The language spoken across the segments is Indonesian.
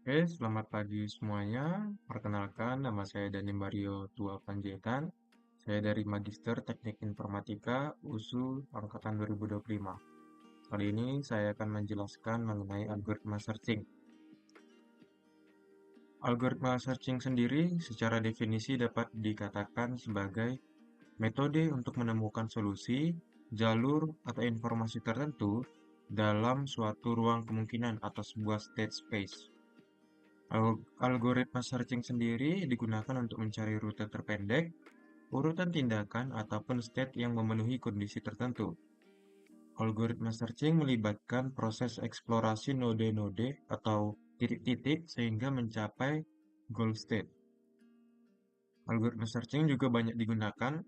Oke, selamat pagi semuanya. Perkenalkan, nama saya Dani Mario Tua Panjaitan. Saya dari Magister Teknik Informatika USU Angkatan 2025. Kali ini saya akan menjelaskan mengenai algoritma searching. Algoritma searching sendiri secara definisi dapat dikatakan sebagai metode untuk menemukan solusi, jalur, atau informasi tertentu dalam suatu ruang kemungkinan atau sebuah state space. Algoritma searching sendiri digunakan untuk mencari rute terpendek, urutan tindakan, ataupun state yang memenuhi kondisi tertentu. Algoritma searching melibatkan proses eksplorasi node-node atau titik-titik sehingga mencapai goal state. Algoritma searching juga banyak digunakan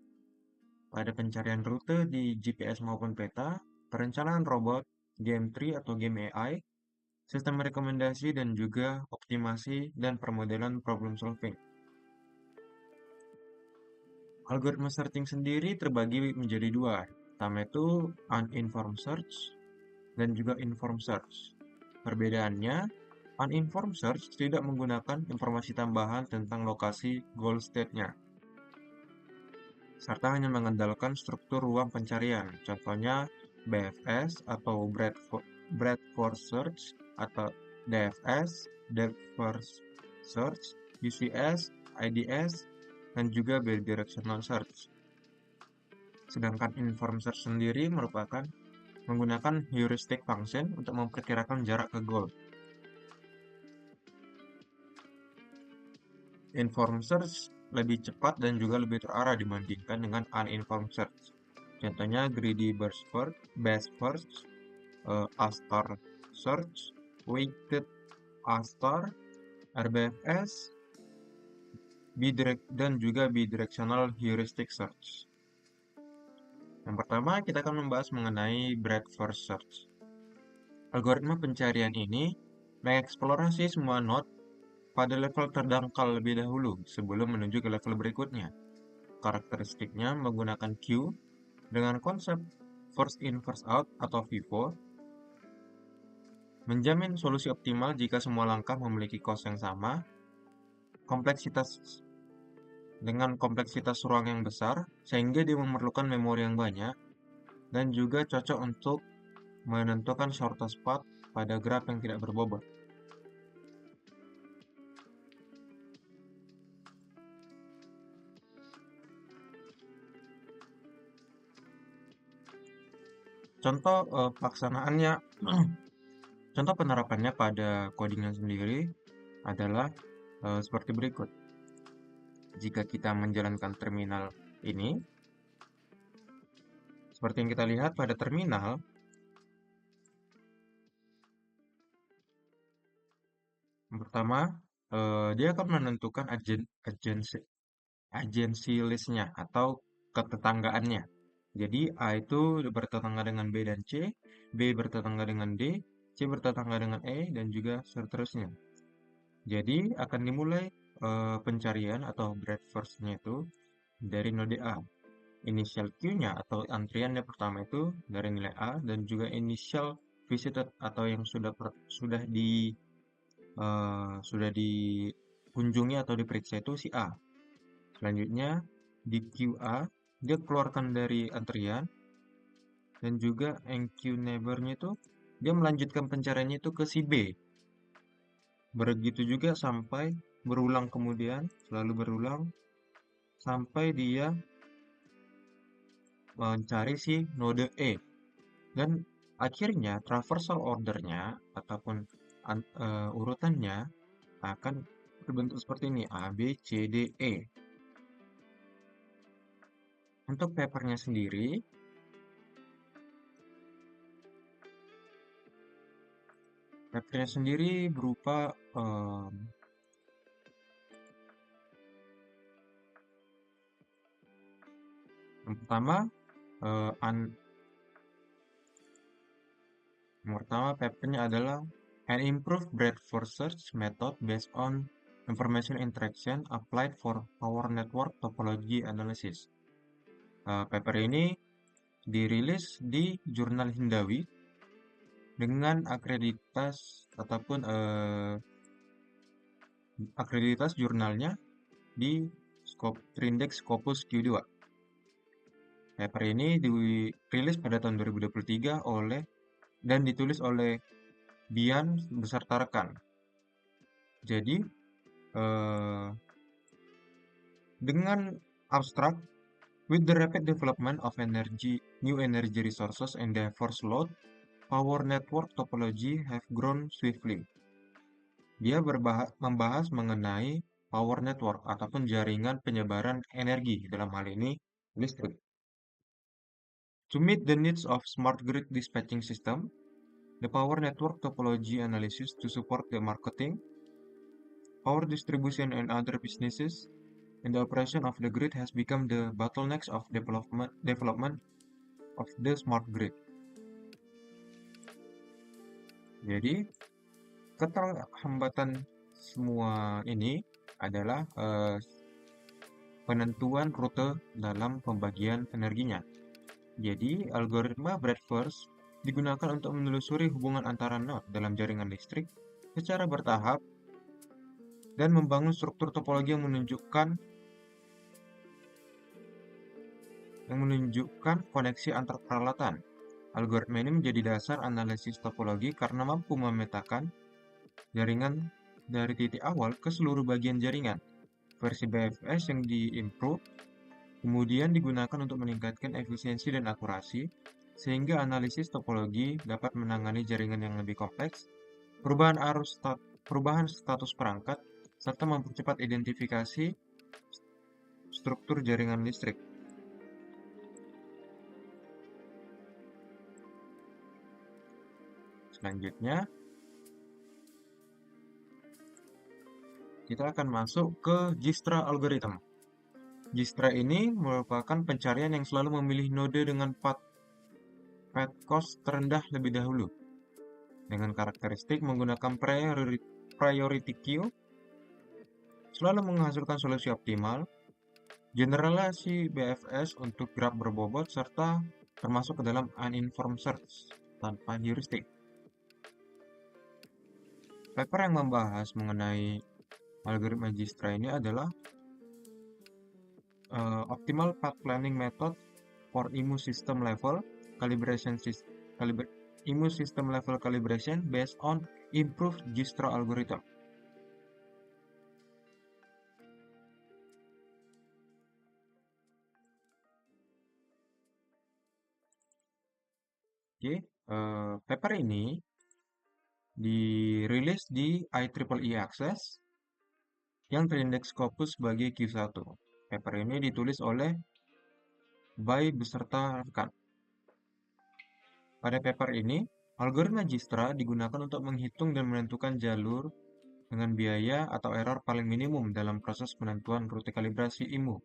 pada pencarian rute di GPS maupun peta, perencanaan robot, game tree atau game AI, sistem rekomendasi, dan juga optimasi dan permodelan problem solving. Algoritma searching sendiri terbagi menjadi dua. Pertama itu uninformed search dan juga informed search. Perbedaannya, uninformed search tidak menggunakan informasi tambahan tentang lokasi goal state-nya, serta hanya mengandalkan struktur ruang pencarian. Contohnya BFS atau Breadth First Search atau DFS, Depth First Search, UCS, IDS, dan juga Bidirectional Search. Sedangkan informed search sendiri merupakan menggunakan heuristic function untuk memperkirakan jarak ke goal. Informed search lebih cepat dan juga lebih terarah dibandingkan dengan uninformed search. Contohnya greedy best first, A-star search, weighted A-star, RBFS, dan juga bidirectional heuristic search. Yang pertama, kita akan membahas mengenai breadth first search. Algoritma pencarian ini mengeksplorasi semua node pada level terdangkal lebih dahulu sebelum menuju ke level berikutnya. Karakteristiknya menggunakan queue dengan konsep first in first out atau FIFO, menjamin solusi optimal jika semua langkah memiliki cost yang sama, kompleksitas ruang yang besar sehingga dia memerlukan memori yang banyak, dan juga cocok untuk menentukan shortest path pada graf yang tidak berbobot. Contoh pelaksanaannya, contoh penerapannya pada codingnya sendiri adalah seperti berikut. Jika kita menjalankan terminal ini, seperti yang kita lihat pada terminal, yang pertama dia akan menentukan agency listnya atau ketetanggaannya. Jadi A itu bertetangga dengan B dan C, B bertetangga dengan D, C bertetangga dengan E, dan juga seterusnya. Jadi akan dimulai pencarian atau breadth first-nya itu dari node A. Initial queue-nya atau antrian yang pertama itu dari nilai A, dan juga initial visited atau yang sudah dikunjungi atau diperiksa itu si A. Selanjutnya di QA dia keluarkan dari antrian, dan juga enq neighbor-nya itu dia melanjutkan pencariannya itu ke si B. Begitu juga sampai berulang, kemudian selalu berulang sampai dia mencari si node E. Dan akhirnya traversal order-nya ataupun urutannya akan berbentuk seperti ini, A, B, C, D, E. Untuk papernya sendiri, berupa yang pertama eh, an- yang pertama papernya adalah an improved breadth first search method based on information interaction applied for power network topology analysis. Paper ini dirilis di jurnal Hindawi dengan akreditas ataupun akreditas jurnalnya di Trindex Scopus Q2. Paper ini dirilis pada tahun 2023 dan ditulis oleh Bian beserta rekan. Jadi, eh, dengan abstrak, with the rapid development of new energy resources and diverse load, power network topology have grown swiftly. Dia membahas mengenai power network ataupun jaringan penyebaran energi, dalam hal ini listrik. To meet the needs of smart grid dispatching system, the power network topology analysis to support the marketing, power distribution and other businesses, and the operation of the grid has become the bottlenecks of development of the smart grid. Jadi, keterlambatan semua ini adalah penentuan rute dalam pembagian energinya. Jadi, algoritma Bradford digunakan untuk menelusuri hubungan antara node dalam jaringan listrik secara bertahap dan membangun struktur topologi yang menunjukkan koneksi antar peralatan. Algoritma ini menjadi dasar analisis topologi karena mampu memetakan jaringan dari titik awal ke seluruh bagian jaringan. Versi BFS yang di-improve kemudian digunakan untuk meningkatkan efisiensi dan akurasi, sehingga analisis topologi dapat menangani jaringan yang lebih kompleks, perubahan status perangkat, serta mempercepat identifikasi struktur jaringan listrik. Selanjutnya, kita akan masuk ke Dijkstra algorithm. Dijkstra ini merupakan pencarian yang selalu memilih node dengan path cost terendah lebih dahulu. Dengan karakteristik menggunakan priority queue, selalu menghasilkan solusi optimal, generalisasi BFS untuk graf berbobot, serta termasuk ke dalam uninformed search tanpa heuristik. Paper yang membahas mengenai algoritma Dijkstra ini adalah Optimal Path Planning Method for Immu System Level Calibration based on improved Dijkstra algorithm. Oke, paper ini dirilis di IEEE Access yang terindeks Scopus sebagai Q1. Paper ini ditulis oleh Bai beserta rekan. Pada paper ini, algoritma Dijkstra digunakan untuk menghitung dan menentukan jalur dengan biaya atau error paling minimum dalam proses penentuan rute kalibrasi IMU.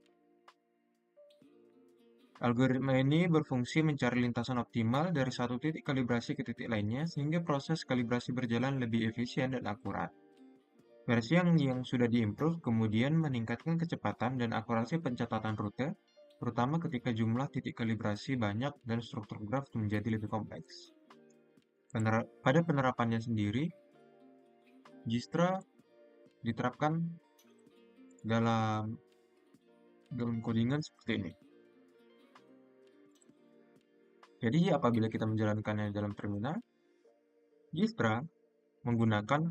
Algoritma ini berfungsi mencari lintasan optimal dari satu titik kalibrasi ke titik lainnya sehingga proses kalibrasi berjalan lebih efisien dan akurat. Versi yang sudah diimprove kemudian meningkatkan kecepatan dan akurasi pencatatan rute, terutama ketika jumlah titik kalibrasi banyak dan struktur graf menjadi lebih kompleks. Pada penerapannya sendiri, Dijkstra diterapkan dalam codingan seperti ini. Jadi apabila kita menjalankannya dalam terminal, Dijkstra menggunakan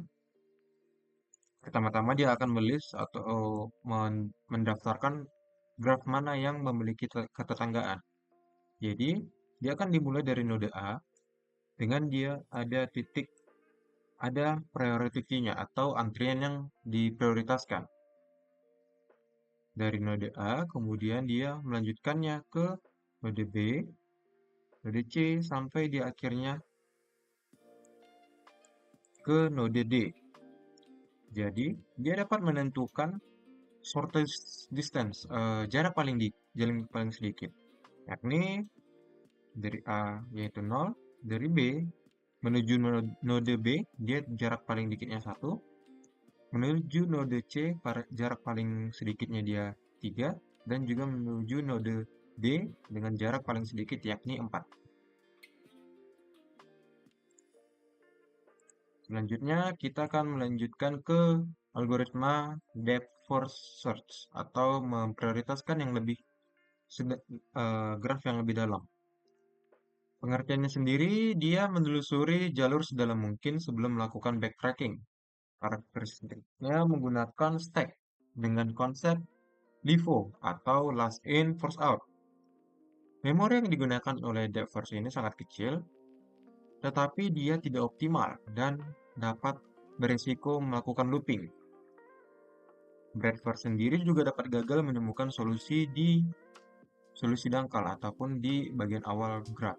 pertama-tama dia akan melist atau mendaftarkan graf mana yang memiliki ketetanggaan. Jadi dia akan dimulai dari node A dengan dia ada priority queue-nya atau antrian yang diprioritaskan. Dari node A kemudian dia melanjutkannya ke node B, node C, sampai di akhirnya ke node D. Jadi, dia dapat menentukan shortest distance, jarak paling sedikit, yakni dari A yaitu 0, dari B menuju node B, dia jarak paling dikitnya 1, menuju node C, jarak paling sedikitnya dia 3, dan juga menuju node D dengan jarak paling sedikit yakni 4. Selanjutnya kita akan melanjutkan ke algoritma depth first search atau memprioritaskan yang lebih graf yang lebih dalam. Pengertiannya sendiri, dia menelusuri jalur sedalam mungkin sebelum melakukan backtracking. Karakteristiknya menggunakan stack dengan konsep LIFO atau last in first out. Memori yang digunakan oleh depth first ini sangat kecil, tetapi dia tidak optimal dan dapat beresiko melakukan looping. Breadth first sendiri juga dapat gagal menemukan solusi dangkal ataupun di bagian awal graf.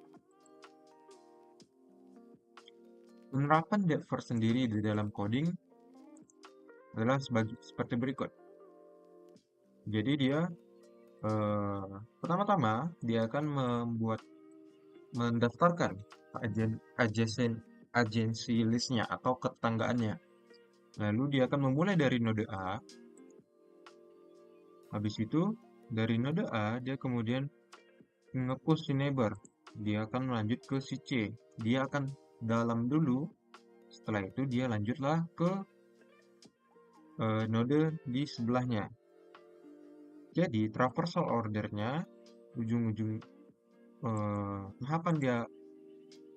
Penerapan depth first sendiri di dalam coding adalah seperti berikut. Jadi dia pertama-tama dia akan mendaftarkan agency listnya atau ketanggaannya. Lalu dia akan memulai dari node A. Habis itu dari node A dia kemudian nge-push si neighbor. Dia akan melanjut ke si C. Dia akan dalam dulu. Setelah itu dia lanjutlah ke node di sebelahnya. Jadi traversal ordernya ujung-ujung tahapan dia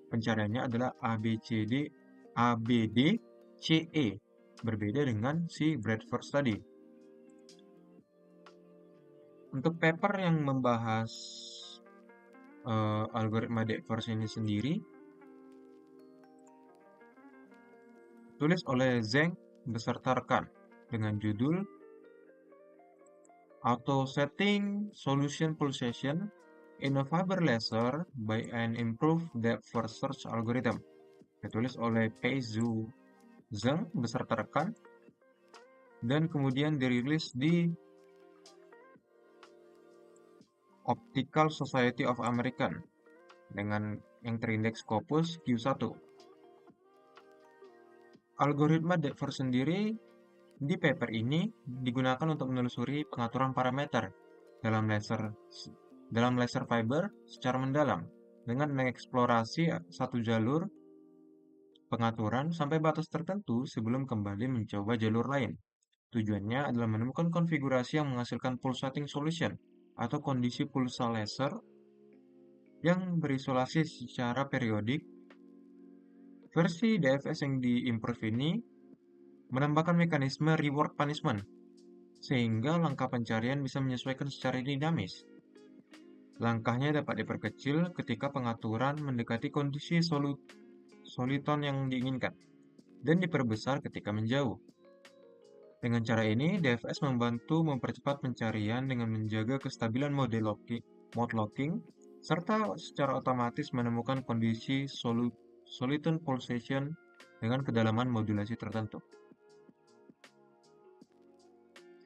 pencariannya adalah ABCD, ABD, CE. Berbeda dengan si breadth first tadi. Untuk paper yang membahas algoritma depth first ini sendiri, tulis oleh Zheng beserta rekan dengan judul Auto Setting Solution Pulsation in a Fiber Laser by an Improved Depth First Search Algorithm. Ditulis oleh Pei Zheng beserta rekan dan kemudian dirilis di Optical Society of American dengan yang terindeks Scopus Q1. Algoritma depth first sendiri di paper ini digunakan untuk menelusuri pengaturan parameter dalam laser fiber secara mendalam dengan mengeksplorasi satu jalur pengaturan sampai batas tertentu sebelum kembali mencoba jalur lain. Tujuannya adalah menemukan konfigurasi yang menghasilkan pulsating solution atau kondisi pulsa laser yang berisolasi secara periodik. Versi DFS yang diimprove ini menambahkan mekanisme reward punishment, sehingga langkah pencarian bisa menyesuaikan secara dinamis. Langkahnya dapat diperkecil ketika pengaturan mendekati kondisi soliton yang diinginkan, dan diperbesar ketika menjauh. Dengan cara ini, DFS membantu mempercepat pencarian dengan menjaga kestabilan mode locking, serta secara otomatis menemukan kondisi soliton pulsation dengan kedalaman modulasi tertentu.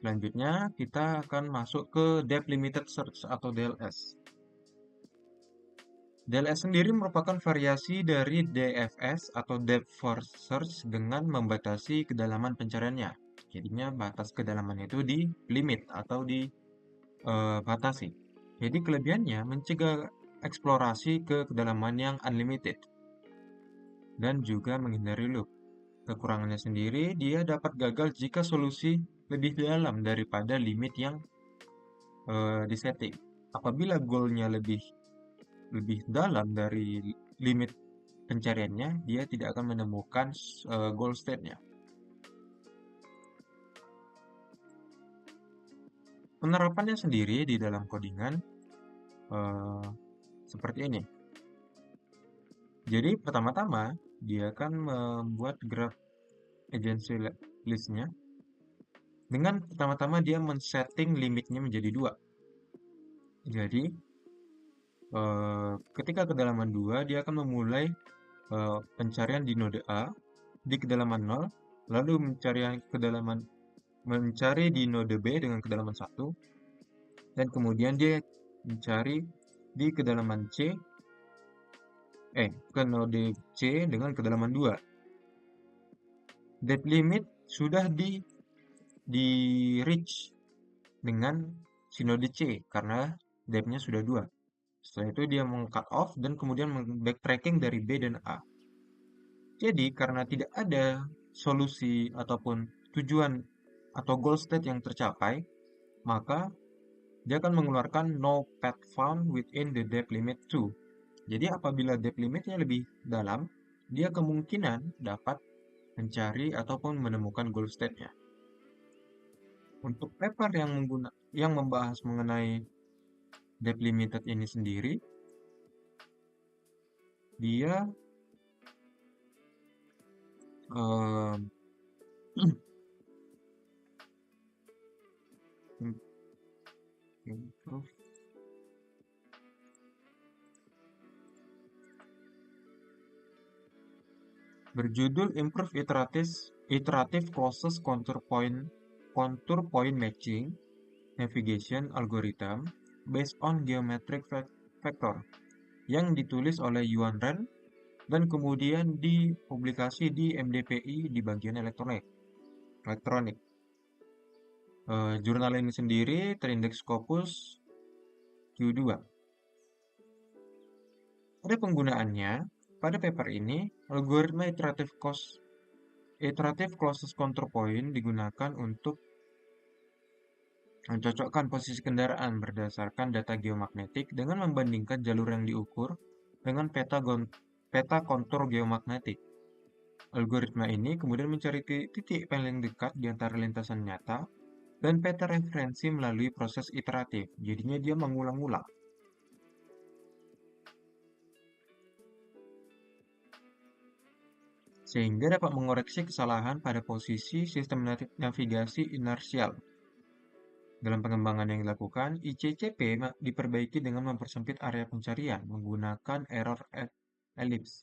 Selanjutnya, kita akan masuk ke Depth Limited Search atau DLS. DLS sendiri merupakan variasi dari DFS atau Depth First Search dengan membatasi kedalaman pencariannya. Jadinya batas kedalaman itu di limit atau dibatasi. Jadi kelebihannya mencegah eksplorasi ke kedalaman yang unlimited dan juga menghindari loop. Kekurangannya sendiri, dia dapat gagal jika solusi lebih dalam daripada limit yang disetting. Apabila goalnya lebih dalam dari limit pencariannya, dia tidak akan menemukan goal state-nya. Penerapannya sendiri di dalam codingan seperti ini. Jadi pertama-tama dia akan membuat graf agency listnya dengan pertama-tama dia men-setting limitnya menjadi 2. Jadi ketika kedalaman 2 dia akan memulai pencarian di node A di kedalaman 0, lalu mencari di node B dengan kedalaman 1, dan kemudian dia mencari di kedalaman ke node C dengan kedalaman 2. Depth limit sudah di reach dengan si node C karena depth-nya sudah 2. Setelah itu dia meng-cut off dan kemudian backtracking dari B dan A. Jadi karena tidak ada solusi ataupun tujuan atau goal state yang tercapai, maka dia akan mengeluarkan no path found within the depth limit 2. Jadi apabila depth limitnya lebih dalam, dia kemungkinan dapat mencari ataupun menemukan goal state-nya. Untuk paper yang membahas mengenai depth limited ini sendiri, dia em, improve berjudul Improve Iterative Closest Contour Point Matching Navigation Algorithm based on Geometric Vector yang ditulis oleh Yuan Ren dan kemudian dipublikasi di MDPI di bagian elektronik. Jurnal ini sendiri terindeks Scopus Q2. Pada penggunaannya, pada paper ini, algoritma iterative closest contour point digunakan untuk mencocokkan posisi kendaraan berdasarkan data geomagnetik dengan membandingkan jalur yang diukur dengan peta kontur geomagnetik. Algoritma ini kemudian mencari titik paling dekat di antara lintasan nyata dan peta referensi melalui proses iteratif. Jadinya dia mengulang-ulang. Sehingga dapat mengoreksi kesalahan pada posisi sistem navigasi inersial. Dalam pengembangan yang dilakukan, ICCP diperbaiki dengan mempersempit area pencarian menggunakan error ellipse,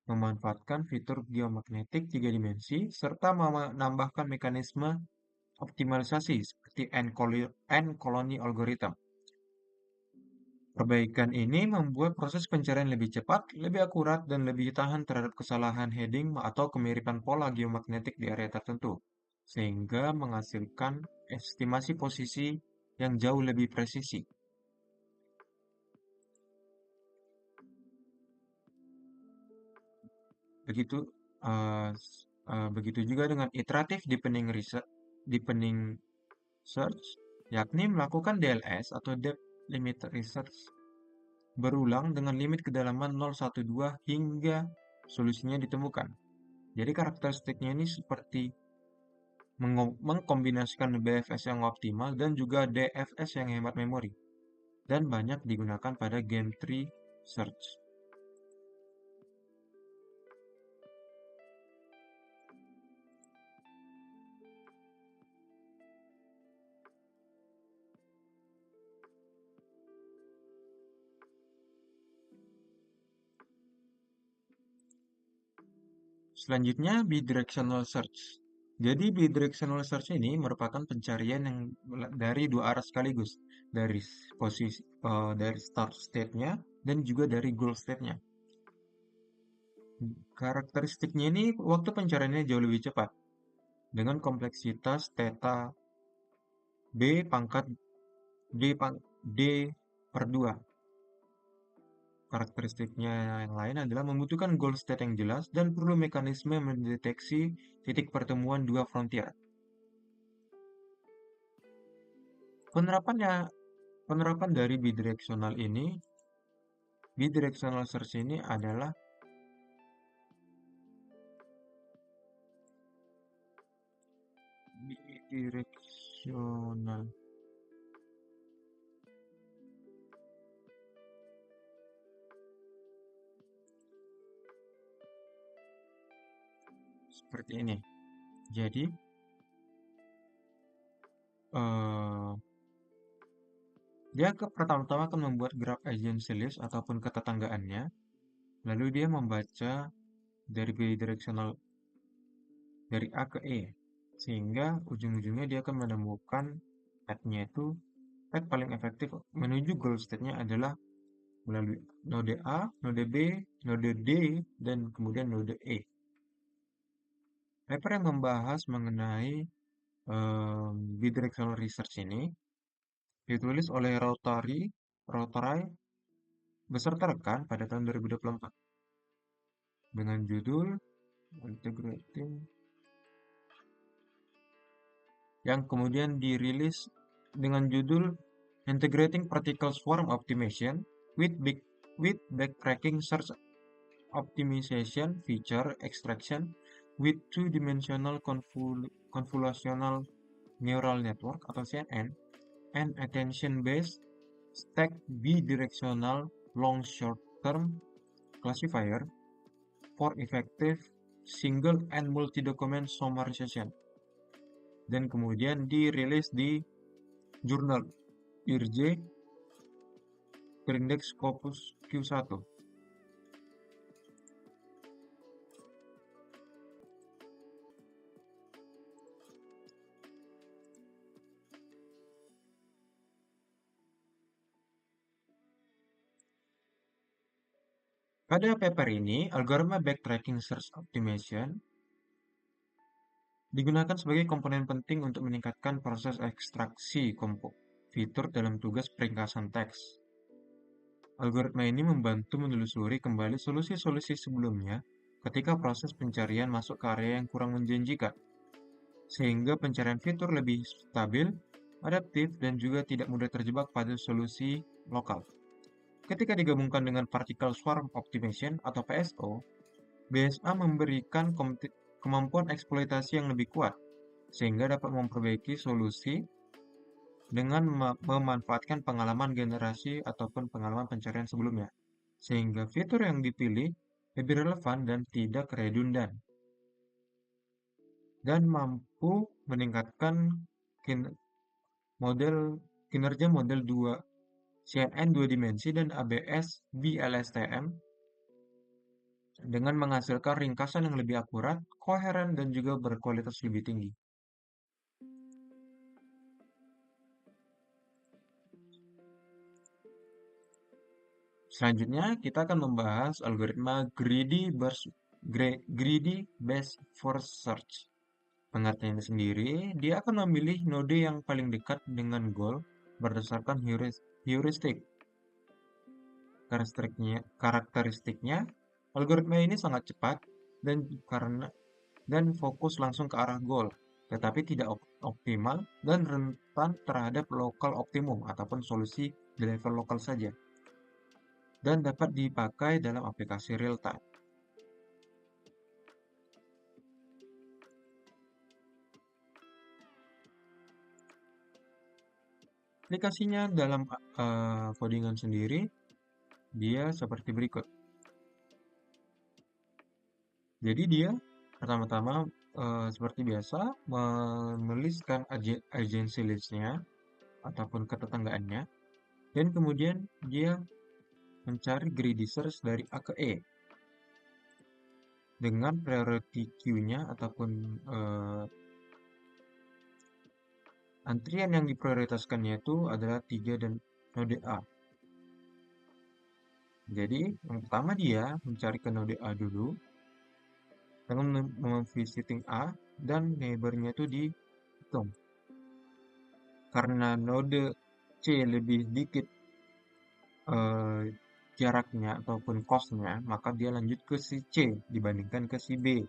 memanfaatkan fitur geomagnetik 3 dimensi, serta menambahkan mekanisme optimalisasi seperti N-colony algorithm. Perbaikan ini membuat proses pencarian lebih cepat, lebih akurat, dan lebih tahan terhadap kesalahan heading atau kemiripan pola geomagnetik di area tertentu, sehingga menghasilkan estimasi posisi yang jauh lebih presisi. Begitu juga dengan iteratif deepening search, yakni melakukan DLS atau Depth Limited Research berulang dengan limit kedalaman 012 hingga solusinya ditemukan. Jadi karakteristiknya ini seperti mengkombinasikan BFS yang optimal dan juga DFS yang hemat memori, dan banyak digunakan pada game tree search. Selanjutnya, bidirectional search. Jadi bidirectional search ini merupakan pencarian yang dari dua arah sekaligus, dari dari start state-nya dan juga dari goal state-nya. Karakteristiknya ini waktu pencariannya jauh lebih cepat dengan kompleksitas theta B pangkat D per 2. Karakteristiknya yang lain adalah membutuhkan goal state yang jelas dan perlu mekanisme mendeteksi titik pertemuan dua frontier. Penerapan dari bidirectional search ini adalah bidirectional. Seperti ini. Jadi, dia pertama-tama akan membuat graph agency list ataupun ketetanggaannya, lalu dia membaca dari bidirectional dari A ke E, sehingga ujung-ujungnya dia akan menemukan path-nya itu, path paling efektif menuju goal state-nya adalah melalui node A, node B, node D, dan kemudian node E. Paper yang membahas mengenai bidirectional research ini ditulis oleh Rotaray beserta rekan pada tahun 2024 dengan judul Integrating yang kemudian dirilis dengan judul Integrating Particle Swarm Optimization with Backtracking Search Optimization Feature Extraction with Two-Dimensional Convolutional Neural Network atau CNN and Attention-Based Stacked Bidirectional Long Short-Term Classifier for Effective Single and Multi-Document Summarization, dan kemudian dirilis di jurnal IRJ Berindex Scopus Q1. Pada paper ini, algoritma backtracking search optimization digunakan sebagai komponen penting untuk meningkatkan proses ekstraksi fitur dalam tugas peringkasan teks. Algoritma ini membantu menelusuri kembali solusi-solusi sebelumnya ketika proses pencarian masuk ke area yang kurang menjanjikan, sehingga pencarian fitur lebih stabil, adaptif, dan juga tidak mudah terjebak pada solusi lokal. Ketika digabungkan dengan Particle Swarm Optimization atau PSO, BSA memberikan kemampuan eksploitasi yang lebih kuat, sehingga dapat memperbaiki solusi dengan memanfaatkan pengalaman generasi ataupun pengalaman pencarian sebelumnya, sehingga fitur yang dipilih lebih relevan dan tidak redundan, dan mampu meningkatkan kinerja model CNN 2 dimensi dan ABS BLSTM dengan menghasilkan ringkasan yang lebih akurat, koheren, dan juga berkualitas lebih tinggi. Selanjutnya, kita akan membahas algoritma Greedy Best First Search. Pengertiannya sendiri, dia akan memilih node yang paling dekat dengan goal berdasarkan heuristik. Karakteristiknya, algoritma ini sangat cepat dan fokus langsung ke arah goal, tetapi tidak optimal dan rentan terhadap lokal optimum ataupun solusi di level lokal saja, dan dapat dipakai dalam aplikasi real time. Aplikasinya dalam codingan sendiri, dia seperti berikut. Jadi dia pertama-tama seperti biasa menuliskan agency list-nya ataupun ketetanggaannya, dan kemudian dia mencari greedy search dari A ke E dengan priority queue-nya ataupun antrian yang diprioritaskannya itu adalah 3 dan node A. Jadi yang pertama dia mencari ke node A dulu dengan memvisiting A dan neighbor-nya itu dihitung. Karena node C lebih sedikit jaraknya ataupun cost-nya, maka dia lanjut ke si C dibandingkan ke si B.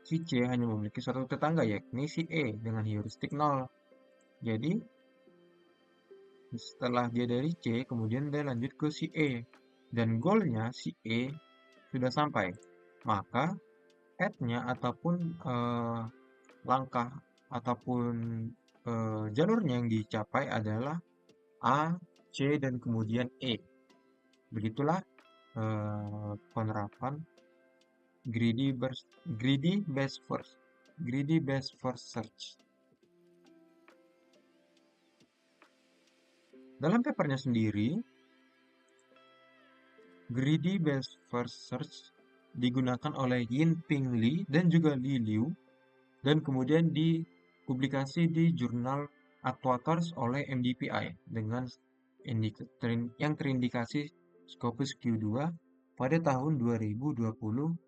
Si C hanya memiliki satu tetangga, yakni si E dengan heuristik 0. Jadi, setelah dia dari C, kemudian dia lanjut ke si E. Dan goalnya si E sudah sampai. Maka, head-nya ataupun langkah ataupun jalurnya yang dicapai adalah A, C, dan kemudian E. Begitulah penerapan greedy best first search. Dalam papernya sendiri, greedy best first search digunakan oleh Yinping Li dan juga Li Liu, dan kemudian dipublikasi di jurnal Atwaters oleh MDPI dengan yang terindikasi Scopus Q2 pada tahun 2024.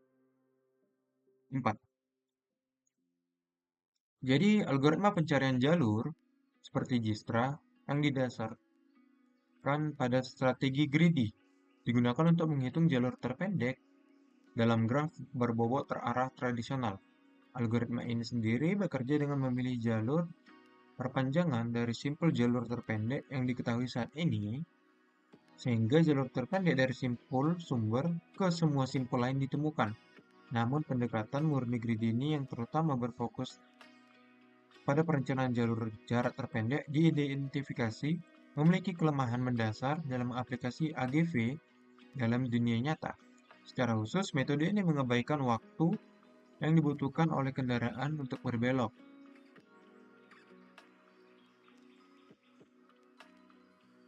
Jadi, algoritma pencarian jalur seperti Dijkstra yang didasarkan pada strategi greedy digunakan untuk menghitung jalur terpendek dalam graf berbobot terarah tradisional Algoritma ini sendiri bekerja dengan memilih jalur perpanjangan dari simpul jalur terpendek yang diketahui saat ini, sehingga jalur terpendek dari simpul sumber ke semua simpul lain ditemukan. Namun pendekatan murni grid ini yang terutama berfokus pada perencanaan jalur jarak terpendek diidentifikasi memiliki kelemahan mendasar dalam aplikasi AGV dalam dunia nyata. Secara khusus, metode ini mengabaikan waktu yang dibutuhkan oleh kendaraan untuk berbelok.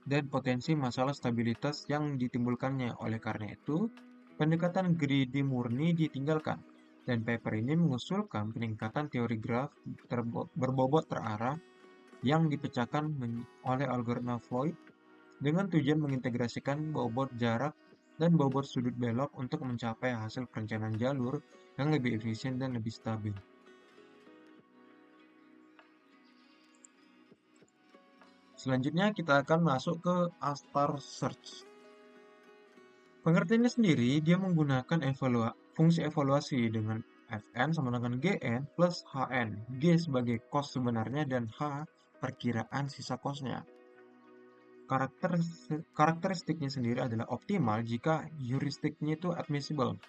Dan potensi masalah stabilitas yang ditimbulkannya. Oleh karena itu, pendekatan greedy murni ditinggalkan, dan paper ini mengusulkan peningkatan teori graf berbobot terarah yang dipecahkan oleh algoritma Floyd dengan tujuan mengintegrasikan bobot jarak dan bobot sudut belok untuk mencapai hasil perencanaan jalur yang lebih efisien dan lebih stabil. Selanjutnya kita akan masuk ke Astar Search. Pengertiannya sendiri, dia menggunakan fungsi evaluasi dengan Fn sama dengan Gn plus Hn. G sebagai cost sebenarnya dan H perkiraan sisa costnya. Karakteristiknya sendiri adalah optimal jika heuristiknya itu admissible.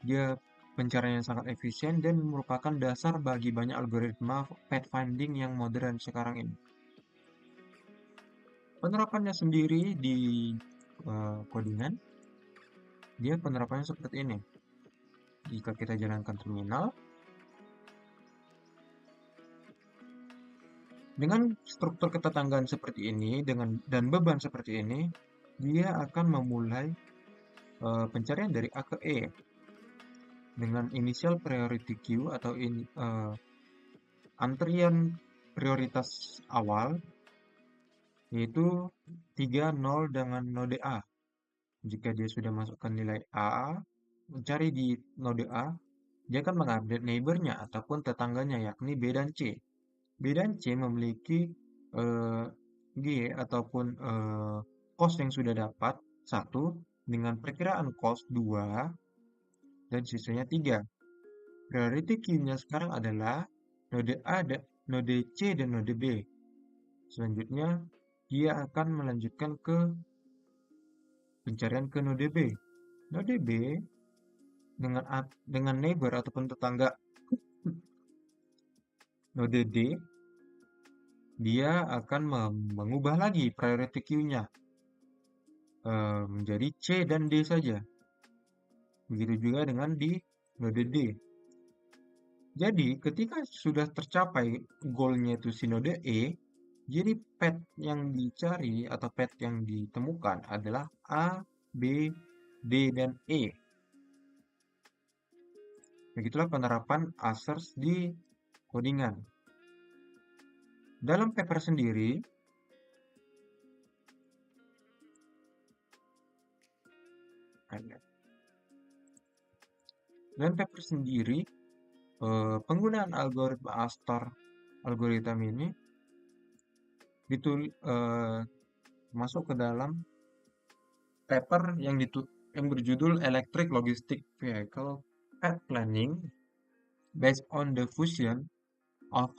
Dia pencarian yang sangat efisien dan merupakan dasar bagi banyak algoritma pathfinding yang modern sekarang ini. Penerapannya sendiri di codingan, dia penerapannya seperti ini. Jika kita jalankan terminal, dengan struktur ketetanggaan seperti ini dan beban seperti ini, dia akan memulai pencarian dari A ke E dengan initial priority queue atau antrian prioritas awal, yaitu 3, 0 dengan node A. Jika dia sudah masukkan nilai A, mencari di node A, dia akan mengupdate neighbornya ataupun tetangganya, yakni B dan C. B dan C memiliki G ataupun cost yang sudah dapat 1 dengan perkiraan cost 2 dan sisanya 3. Priority queue-nya sekarang adalah node A, node C, dan node B. Selanjutnya, dia akan melanjutkan ke pencarian ke node B. Node B dengan neighbor ataupun tetangga node D, dia akan mengubah lagi priority queue-nya menjadi C dan D saja. Begitu juga dengan di node D. Jadi ketika sudah tercapai goalnya itu si node E, jadi path yang dicari atau path yang ditemukan adalah A, B, D, dan E. Begitulah penerapan asserts di codingan. Dalam paper sendiri, penggunaan algoritma Astar algoritma ini masuk ke dalam paper yang berjudul Electric Logistic Vehicle Path Planning based on the fusion of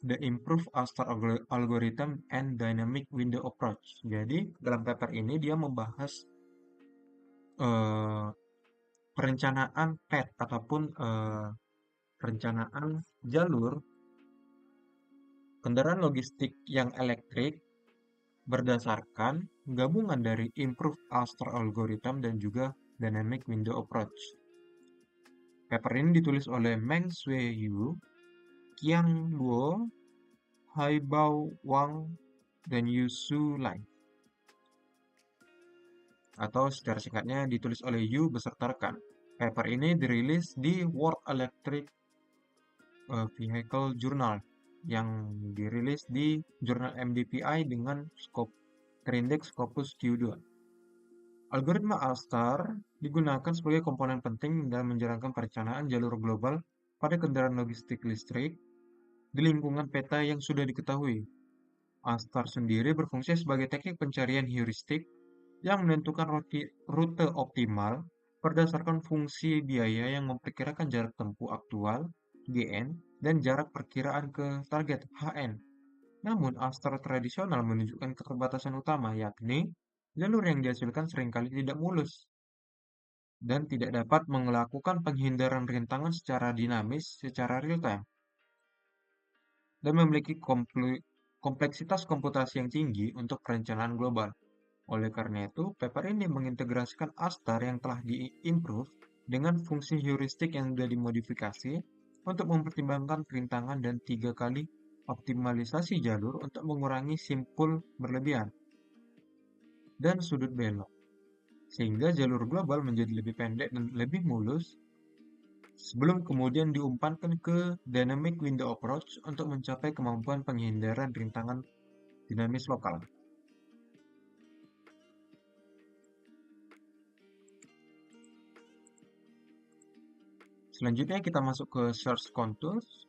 the improved Astar algorithm and dynamic window approach. Jadi dalam paper ini dia membahas perencanaan path ataupun perencanaan jalur kendaraan logistik yang elektrik berdasarkan gabungan dari improved Astar algorithm dan juga dynamic window approach. Paper ini ditulis oleh Meng Shui Yu, Qiang Luo, Haibao Wang, dan Yu Su Lai. Atau secara singkatnya ditulis oleh Yu beserta rekan. Paper ini dirilis di World Electric Vehicle Journal yang dirilis di jurnal MDPI dengan terindeks Scopus Q2. Algoritma Astar digunakan sebagai komponen penting dalam menjalankan perencanaan jalur global pada kendaraan logistik listrik di lingkungan peta yang sudah diketahui. Astar sendiri berfungsi sebagai teknik pencarian heuristik yang menentukan rute optimal berdasarkan fungsi biaya yang memperkirakan jarak tempuh aktual (GN) dan jarak perkiraan ke target (HN). Namun, Astar tradisional menunjukkan keterbatasan utama, yakni jalur yang dihasilkan seringkali tidak mulus dan tidak dapat melakukan penghindaran rintangan secara dinamis secara real-time, dan memiliki kompleksitas komputasi yang tinggi untuk perencanaan global. Oleh karena itu, paper ini mengintegrasikan Astar yang telah di-improve dengan fungsi heuristik yang sudah dimodifikasi untuk mempertimbangkan rintangan dan 3 kali optimalisasi jalur untuk mengurangi simpul berlebihan dan sudut belok, sehingga jalur global menjadi lebih pendek dan lebih mulus sebelum kemudian diumpankan ke Dynamic Window Approach untuk mencapai kemampuan penghindaran rintangan dinamis lokal. Selanjutnya kita masuk ke Search Contours.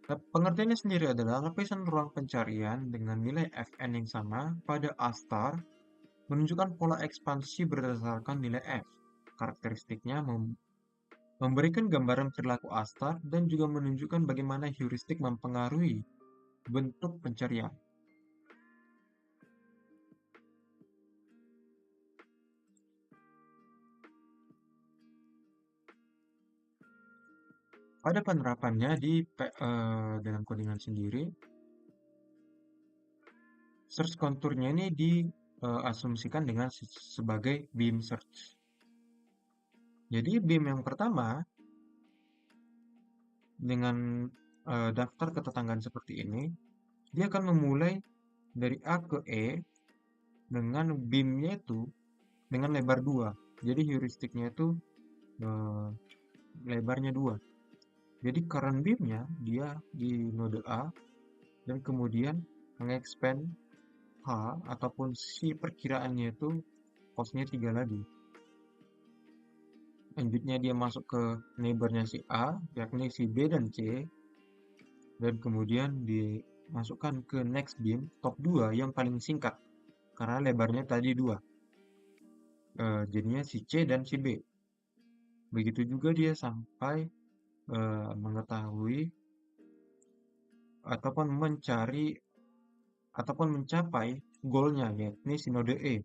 Pengertiannya sendiri adalah lapisan ruang pencarian dengan nilai Fn yang sama pada A*, menunjukkan pola ekspansi berdasarkan nilai F. Karakteristiknya memberikan gambaran perilaku A* dan juga menunjukkan bagaimana heuristik mempengaruhi bentuk pencarian. Pada penerapannya dalam codingan sendiri, search contournya ini diasumsikan dengan sebagai beam search. Jadi beam yang pertama dengan daftar ketetanggaan seperti ini, dia akan memulai dari A ke E dengan beamnya itu dengan lebar 2. Jadi heuristiknya itu lebarnya 2. Jadi current beamnya dia di node A dan kemudian mengexpand H ataupun si perkiraannya itu cosnya 3 lagi. Lanjutnya dia masuk ke neighbornya si A, yakni si B dan C, dan kemudian dimasukkan ke next beam top 2 yang paling singkat karena lebarnya tadi 2. Jadinya si C dan si B. Begitu juga dia sampai mengetahui ataupun mencari ataupun mencapai goalnya, yakni si node E,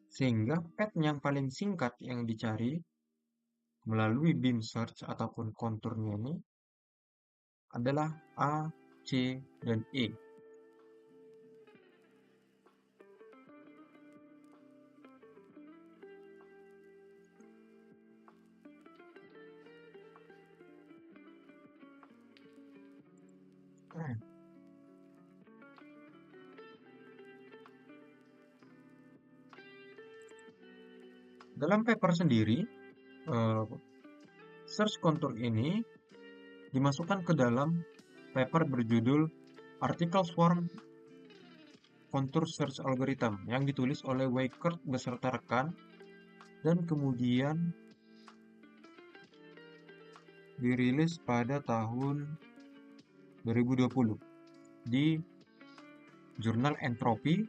sehingga path yang paling singkat yang dicari melalui beam search ataupun konturnya ini adalah A, C, dan E. Dalam paper sendiri, search contour ini dimasukkan ke dalam paper berjudul Article Swarm Contour Search Algorithm yang ditulis oleh Weikert beserta rekan dan kemudian dirilis pada tahun 2020 di jurnal Entropy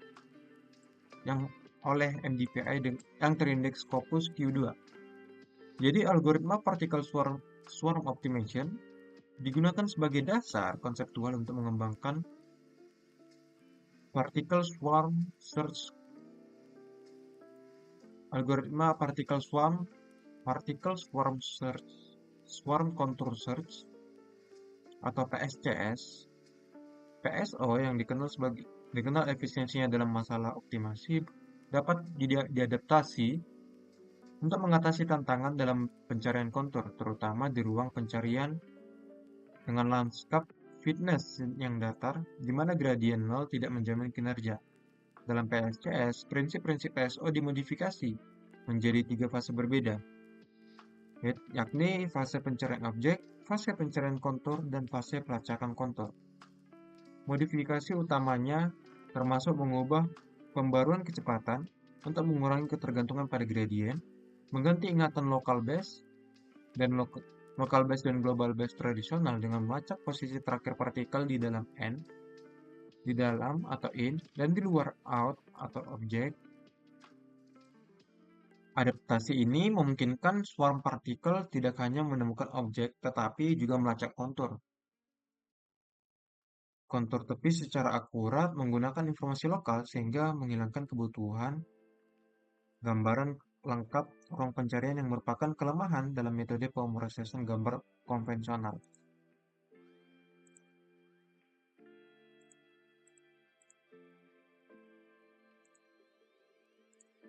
yang oleh MDPI yang terindeks Scopus Q2. Jadi algoritma particle swarm optimization digunakan sebagai dasar konseptual untuk mengembangkan particle swarm search. Algoritma particle swarm contour search atau PSCS. PSO yang dikenal efisiensinya dalam masalah optimasi dapat diadaptasi untuk mengatasi tantangan dalam pencarian kontur, terutama di ruang pencarian dengan lanskap fitness yang datar, di mana gradien nol tidak menjamin kinerja. Dalam PSCS, prinsip-prinsip PSO dimodifikasi menjadi 3 fase berbeda, yakni fase pencarian objek, fase pencarian kontur, dan fase pelacakan kontur. Modifikasi utamanya termasuk mengubah pembaruan kecepatan untuk mengurangi ketergantungan pada gradien, mengganti ingatan local base dan global base tradisional dengan melacak posisi terakhir partikel di dalam N, di dalam atau in, dan di luar out atau objek. Adaptasi ini memungkinkan swarm partikel tidak hanya menemukan objek, tetapi juga melacak kontur. Kontur tepi secara akurat menggunakan informasi lokal sehingga menghilangkan kebutuhan gambaran lengkap ruang pencarian yang merupakan kelemahan dalam metode pemrosesan gambar konvensional.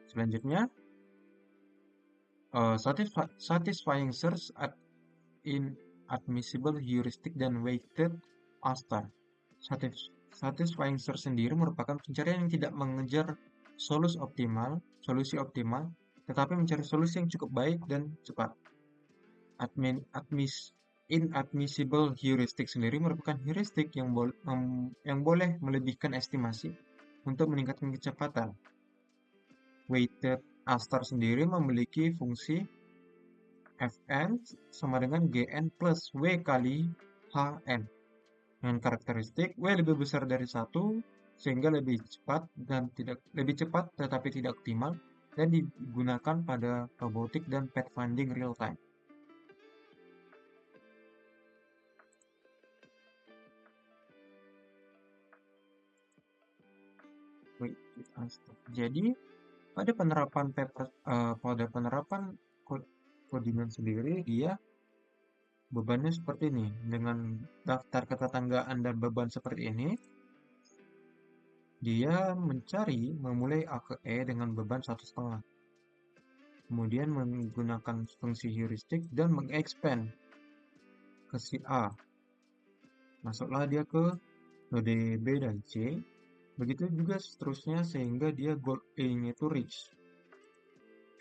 Selanjutnya, satisfying search in admissible heuristic dan weighted A*. Satisfying search sendiri merupakan pencarian yang tidak mengejar solusi optimal, tetapi mencari solusi yang cukup baik dan cepat. Inadmissible heuristic sendiri merupakan heuristik yang boleh melebihkan estimasi untuk meningkatkan kecepatan. Weighted A* sendiri memiliki fungsi Fn sama dengan Gn plus W kali Hn. Dengan karakteristik W lebih besar dari 1, sehingga lebih cepat tetapi tidak optimal, dan digunakan pada robotik dan pathfinding real time. Jadi pada penerapan Codingan sendiri, dia bebannya seperti ini. Dengan daftar ketetanggaan dan beban seperti ini, dia memulai A ke E dengan beban 1,5. Kemudian menggunakan fungsi heuristik dan mengexpand ke si A. Masuklah dia ke node B dan C. Begitu juga seterusnya sehingga dia goal A-nya itu reach.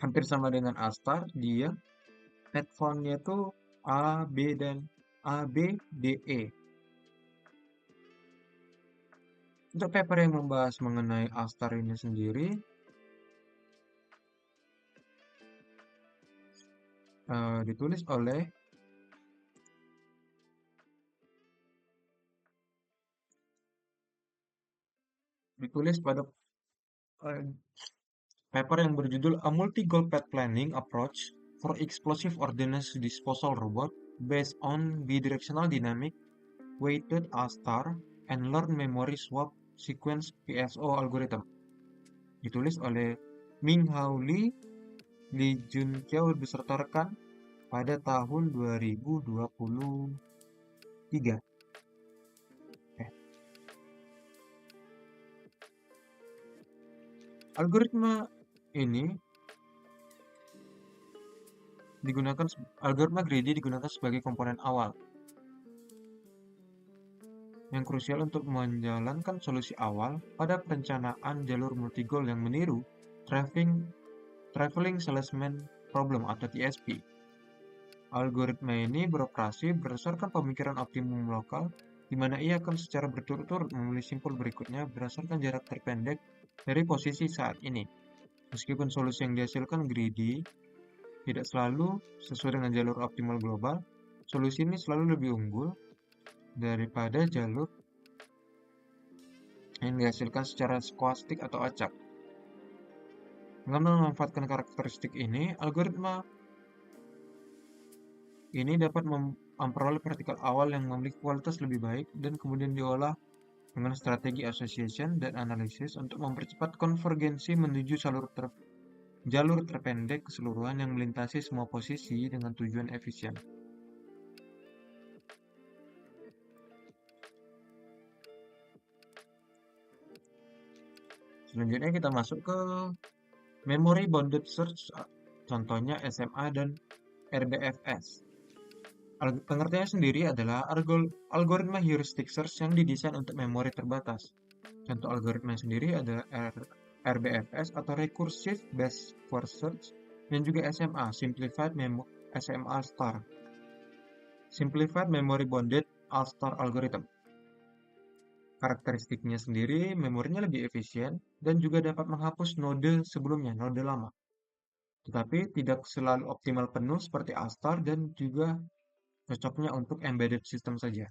Hampir sama dengan A*, dia headphone-nya itu A, B, D, E. Untuk paper yang membahas mengenai A* ini sendiri, ditulis pada paper yang berjudul A Multi-Goal Path Planning Approach for Explosive Ordnance Disposal Robot Based on Bidirectional Dynamic Weighted A* and Learned Memory Swap Sequence PSO Algorithm. Ditulis oleh Minghao Li, Li Junqiao beserta rekan pada tahun 2023. Algoritma greedy digunakan sebagai komponen awal yang krusial untuk menjalankan solusi awal pada perencanaan jalur multi-goal yang meniru Traveling Salesman Problem atau TSP. Algoritma ini beroperasi berdasarkan pemikiran optimum lokal, di mana ia akan secara berturut-turut memilih simpul berikutnya berdasarkan jarak terpendek dari posisi saat ini. Meskipun solusi yang dihasilkan greedy tidak selalu sesuai dengan jalur optimal global, solusi ini selalu lebih unggul daripada jalur yang dihasilkan secara skolastik atau acak. Dengan memanfaatkan karakteristik ini, algoritma ini dapat memperoleh partikel awal yang memiliki kualitas lebih baik dan kemudian diolah dengan strategi association dan analisis untuk mempercepat konvergensi menuju jalur terpendek keseluruhan yang melintasi semua posisi dengan tujuan efisien. Selanjutnya kita masuk ke Memory Bounded Search, contohnya SMA dan RBFS. Pengertiannya sendiri adalah algoritma heuristic search yang didesain untuk memori terbatas. Contoh algoritma sendiri adalah RBFS atau Recursive Best First Search, dan juga SMA, Simplified Memory Bounded A* Algorithm. Karakteristiknya sendiri, memorinya lebih efisien dan juga dapat menghapus node sebelumnya, node lama. Tetapi tidak selalu optimal penuh seperti A* dan juga cocoknya untuk embedded system saja.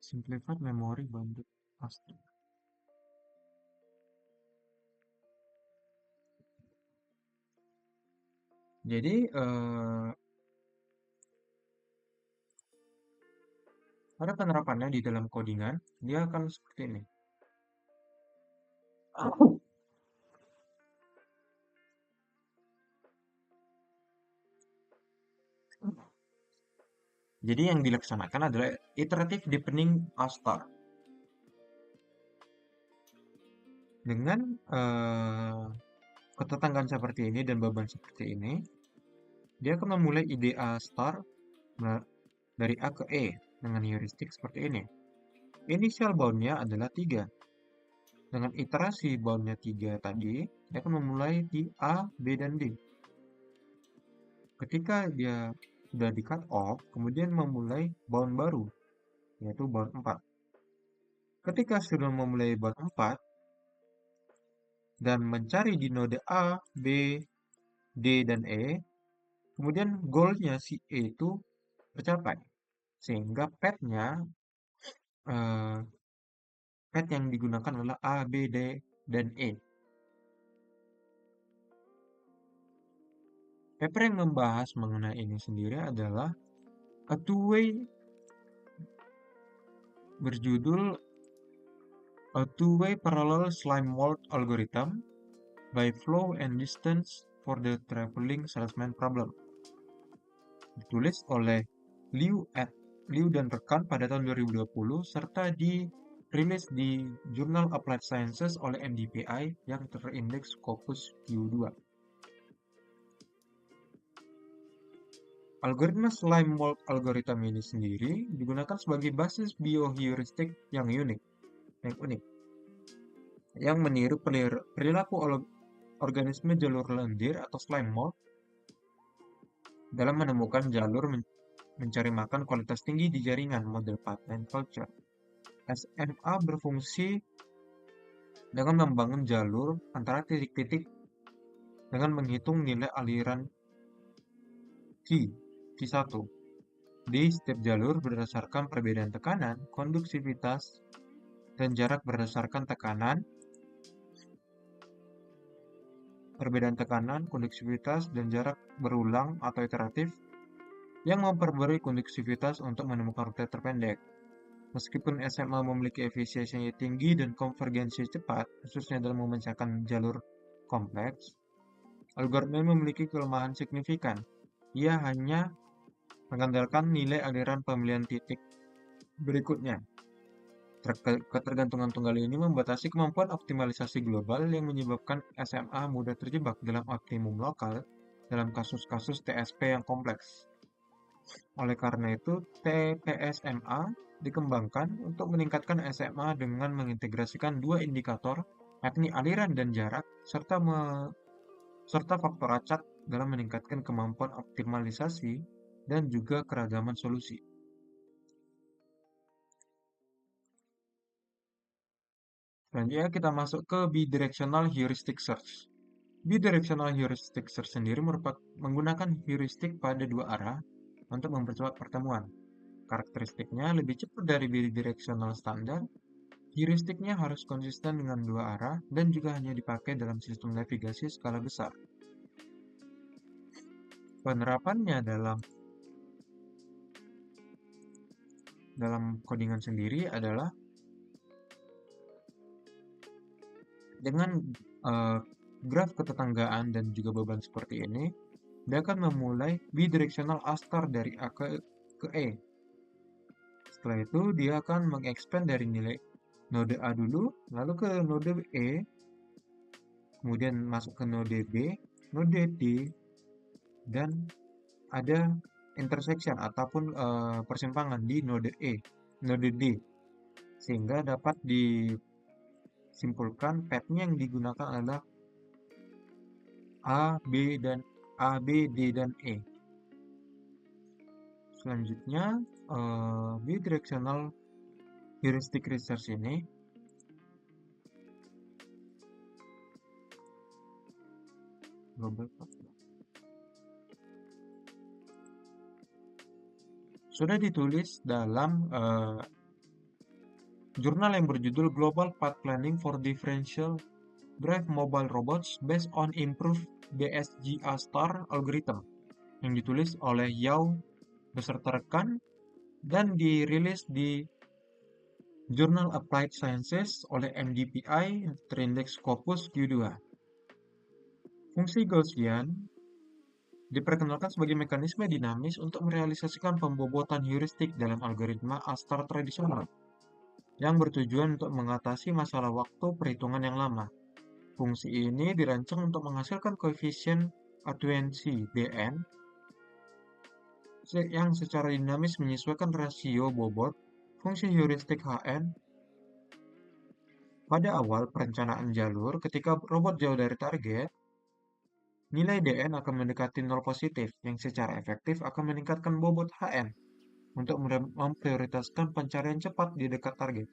Simplified memory bounded pasti. Jadi ada penerapannya di dalam codingan, dia akan seperti ini. Jadi yang dilaksanakan adalah iterative deepening A*. Dengan ketetanggaan seperti ini dan beban seperti ini, dia akan memulai ide A* dari A ke E dengan heuristik seperti ini. Initial bound-nya adalah 3. Dengan iterasi bound-nya 3 tadi, dia akan memulai di A, B, dan D. Ketika dia sudah di cut off, kemudian memulai bound baru, yaitu bound 4. Ketika sudah memulai bound 4, dan mencari di node A, B, D, dan E, kemudian goal-nya si E itu tercapai. Sehingga path yang digunakan adalah A, B, D, dan E. Paper yang membahas mengenai ini sendiri adalah a two-way berjudul A Two-Way Parallel Slime Mold Algorithm by Flow and Distance for the Traveling Salesman Problem. Ditulis oleh Liu dan rekan pada tahun 2020 serta dirilis di Journal Applied Sciences oleh NDPI yang terindeks Scopus Q2. Algoritma slime mold algorithm ini sendiri digunakan sebagai basis bioheuristik yang unik, yang meniru perilaku organisme jalur lendir atau slime mold dalam menemukan jalur mencari makan kualitas tinggi di jaringan model pipeline culture. SMA berfungsi dengan membangun jalur antara titik-titik dengan menghitung nilai aliran Q1 di setiap jalur berdasarkan perbedaan tekanan, konduksivitas, dan jarak berdasarkan perbedaan tekanan, konduksivitas, dan jarak berulang atau iteratif yang memperbarui konduksivitas untuk menemukan rute terpendek. Meskipun SMA memiliki efisiensi tinggi dan konvergensi cepat, khususnya dalam memecahkan jalur kompleks, algoritma memiliki kelemahan signifikan. Ia hanya mengandalkan nilai aliran pemilihan titik berikutnya. Ketergantungan tunggal ini membatasi kemampuan optimalisasi global yang menyebabkan SMA mudah terjebak dalam optimum lokal dalam kasus-kasus TSP yang kompleks. Oleh karena itu, TPSMA dikembangkan untuk meningkatkan SMA dengan mengintegrasikan dua indikator, yakni aliran dan jarak, serta faktor acak dalam meningkatkan kemampuan optimalisasi dan juga keragaman solusi. Selanjutnya kita masuk ke bidirectional heuristic search. Bidirectional heuristic search sendiri menggunakan heuristik pada dua arah untuk mempercepat pertemuan. Karakteristiknya lebih cepat dari bidirectional standar. Heuristiknya harus konsisten dengan dua arah dan juga hanya dipakai dalam sistem navigasi skala besar. Penerapannya dalam codingan sendiri adalah dengan graf ketetanggaan dan juga beban seperti ini, dia akan memulai bidirectional A* dari A ke E. Setelah itu, dia akan mengexpand dari nilai node A dulu, lalu ke node E, kemudian masuk ke node B, node D, dan ada intersection ataupun persimpangan di node E, node D, sehingga dapat disimpulkan path-nya yang digunakan adalah A, B, D, dan E. Selanjutnya, bidirectional heuristic research ini sudah ditulis dalam jurnal yang berjudul Global Path Planning for Differential Drive Mobile Robots Based on Improved DSG-A-Star Algorithm yang ditulis oleh Yao beserta rekan dan dirilis di Journal Applied Sciences oleh MDPI Trindex Scopus Q2. Fungsi Gaussian diperkenalkan sebagai mekanisme dinamis untuk merealisasikan pembobotan heuristik dalam algoritma A-star tradisional yang bertujuan untuk mengatasi masalah waktu perhitungan yang lama. Fungsi ini dirancang untuk menghasilkan koefisien atuensi Bn yang secara dinamis menyesuaikan rasio bobot fungsi heuristik Hn pada awal perencanaan jalur. Ketika robot jauh dari target, nilai Dn akan mendekati nol positif, yang secara efektif akan meningkatkan bobot Hn untuk memprioritaskan pencarian cepat di dekat target.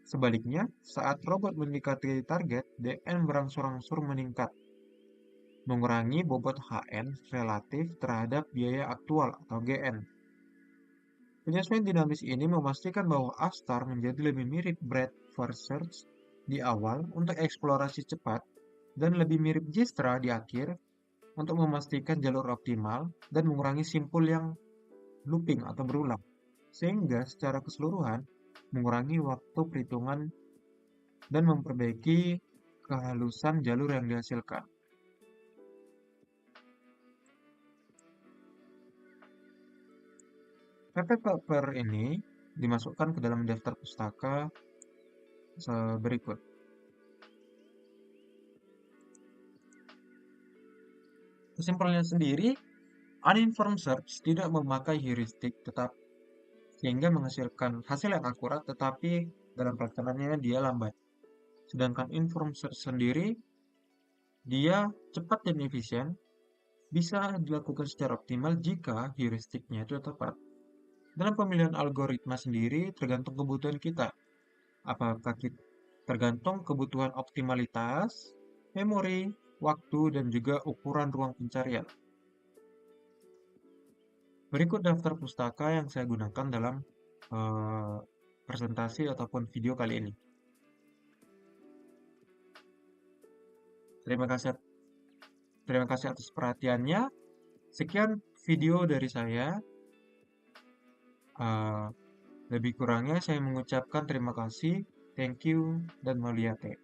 Sebaliknya, saat robot mendekati target, Dn berangsur-angsur meningkat, mengurangi bobot Hn relatif terhadap biaya aktual atau Gn. Penyesuaian dinamis ini memastikan bahwa A-star menjadi lebih mirip breadth first search di awal untuk eksplorasi cepat dan lebih mirip Dijkstra di akhir untuk memastikan jalur optimal dan mengurangi simpul yang looping atau berulang, sehingga secara keseluruhan mengurangi waktu perhitungan dan memperbaiki kehalusan jalur yang dihasilkan. Paper ini dimasukkan ke dalam daftar pustaka berikut. Kesimpulannya sendiri, uninformed search tidak memakai heuristik tetap sehingga menghasilkan hasil yang akurat, tetapi dalam pelaksanaannya dia lambat. Sedangkan informed search sendiri, dia cepat dan efisien, bisa dilakukan secara optimal jika heuristiknya itu tepat. Dalam pemilihan algoritma sendiri tergantung kebutuhan kita. Apakah kita tergantung kebutuhan optimalitas, memori, waktu, dan juga ukuran ruang pencarian. Berikut daftar pustaka yang saya gunakan dalam presentasi ataupun video kali ini. Terima kasih atas perhatiannya. Sekian video dari saya. Lebih kurangnya saya mengucapkan terima kasih, thank you, dan maliate.